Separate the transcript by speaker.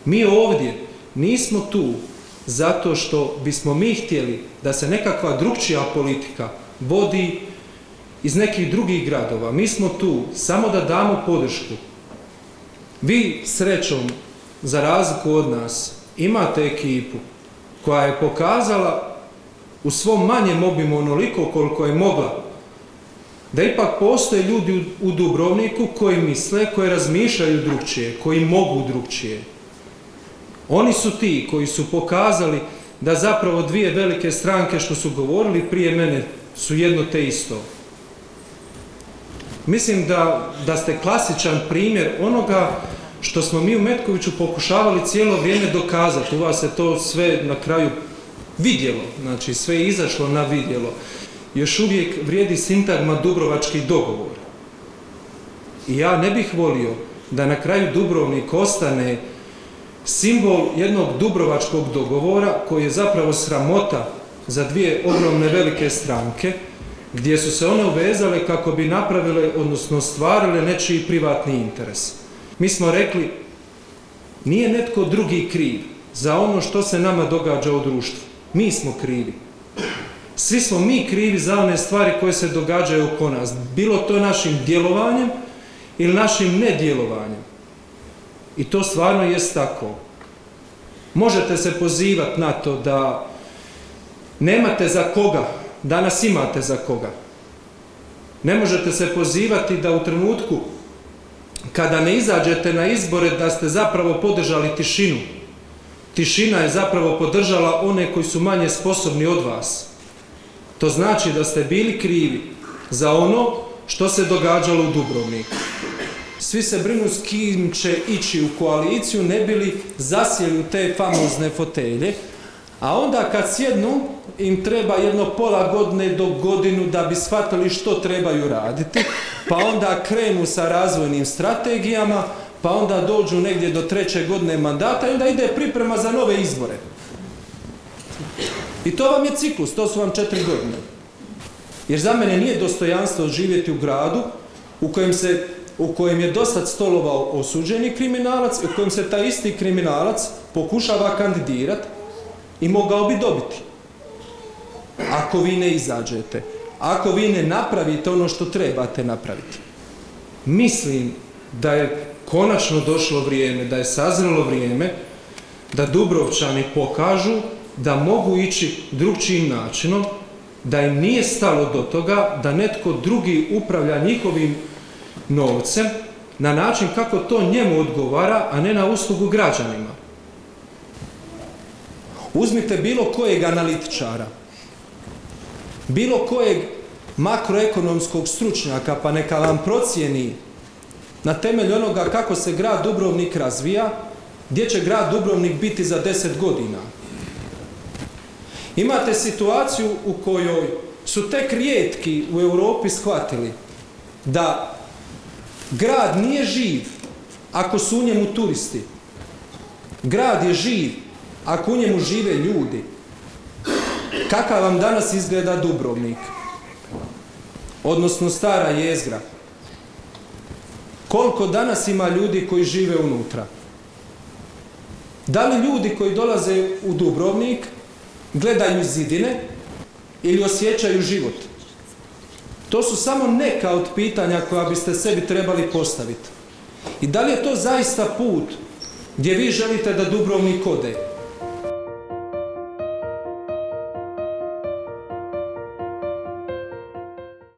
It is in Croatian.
Speaker 1: Mi ovdje nismo tu zato što bismo mi htjeli da se nekakva drukčija politika vodi iz nekih drugih gradova. Mi smo tu samo da damo podršku. Vi, srećom, za razliku od nas, imate ekipu koja je pokazala u svom manjem obimu onoliko koliko je mogla, da ipak postoje ljudi u Dubrovniku koji misle, koji razmišljaju drukčije, koji mogu drukčije. Oni su ti koji su pokazali da zapravo dvije velike stranke što su govorili prije mene su jedno te isto. Mislim da ste klasičan primjer onoga što smo mi u Metkoviću pokušavali cijelo vrijeme dokazati. U vas se to sve na kraju vidjelo, znači sve je izašlo na vidjelo. Još uvijek vrijedi sintagma dubrovački dogovor. I ja ne bih volio da na kraju Dubrovnik ostane simbol jednog dubrovačkog dogovora koji je zapravo sramota za dvije ogromne velike stranke, gdje su se one uvezale kako bi napravile, odnosno stvarile nečiji privatni interes. Mi smo rekli, nije netko drugi kriv za ono što se nama događa u društvu. Mi smo krivi. Svi smo mi krivi za one stvari koje se događaju oko nas. Bilo to našim djelovanjem ili našim nedjelovanjem. I to stvarno jest tako. Možete se pozivati na to da nemate za koga, danas imate za koga. Ne možete se pozivati da u trenutku kada ne izađete na izbore da ste zapravo podržali tišinu. Tišina je zapravo podržala one koji su manje sposobni od vas. To znači da ste bili krivi za ono što se događalo u Dubrovniku. Svi se brinu s kim će ići u koaliciju, ne bili zasjeli u te famozne fotelje, a onda kad sjednu im treba jedno pola godine do godinu da bi shvatili što trebaju raditi, pa onda krenu sa razvojnim strategijama, pa onda dođu negdje do 3. godine mandata i onda ide priprema za nove izbore. I to vam je ciklus, to su vam 4 godine. Jer za mene nije dostojanstvo živjeti u gradu u kojem je dosad stolovao osuđeni kriminalac i u kojem se taj isti kriminalac pokušava kandidirati i mogao bi dobiti. Ako vi ne izađete, ako vi ne napravite ono što trebate napraviti. Mislim da je konačno došlo vrijeme, da je sazrelo vrijeme da Dubrovčani pokažu da mogu ići drugčijim načinom, da im nije stalo do toga da netko drugi upravlja njihovim novcem na način kako to njemu odgovara, a ne na uslugu građanima. Uzmite bilo kojeg analitičara, bilo kojeg makroekonomskog stručnjaka, pa neka vam procijeni na temelju onoga kako se grad Dubrovnik razvija, gdje će grad Dubrovnik biti za 10 godina. Imate situaciju u kojoj su tek rijetki u Europi shvatili da grad nije živ ako su u njemu turisti. Grad je živ ako u njemu žive ljudi. Kakav vam danas izgleda Dubrovnik? Odnosno stara jezgra. Koliko danas ima ljudi koji žive unutra? Da li ljudi koji dolaze u Dubrovnik gledaju zidine ili osjećaju život? To su samo neka od pitanja koja biste sebi trebali postaviti. I da li je to zaista put gdje vi želite da Dubrovnik ode?